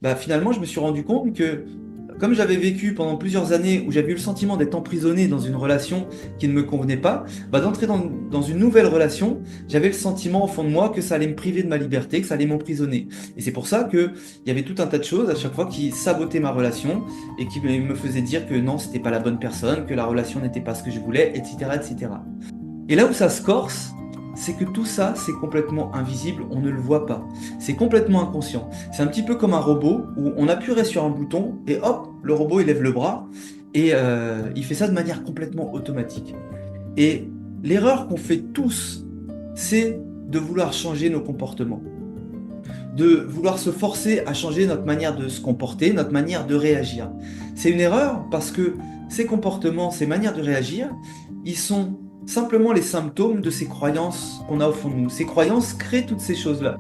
Bah, finalement, je me suis rendu compte que, comme j'avais vécu pendant plusieurs années où j'avais eu le sentiment d'être emprisonné dans une relation qui ne me convenait pas, bah, d'entrer dans une nouvelle relation, j'avais le sentiment au fond de moi que ça allait me priver de ma liberté, que ça allait m'emprisonner. Et c'est pour ça qu'il y avait tout un tas de choses à chaque fois qui sabotaient ma relation et qui me faisaient dire que non, c'était pas la bonne personne, que la relation n'était pas ce que je voulais, etc., etc. Et là où ça se corse, c'est que tout ça, c'est complètement invisible, on ne le voit pas. C'est complètement inconscient. C'est un petit peu comme un robot où on appuierait sur un bouton et hop, le robot il lève le bras et il fait ça de manière complètement automatique. Et l'erreur qu'on fait tous, c'est de vouloir changer nos comportements, de vouloir se forcer à changer notre manière de se comporter, notre manière de réagir. C'est une erreur parce que ces comportements, ces manières de réagir, ils sont simplement les symptômes de ces croyances qu'on a au fond de nous. Ces croyances créent toutes ces choses-là.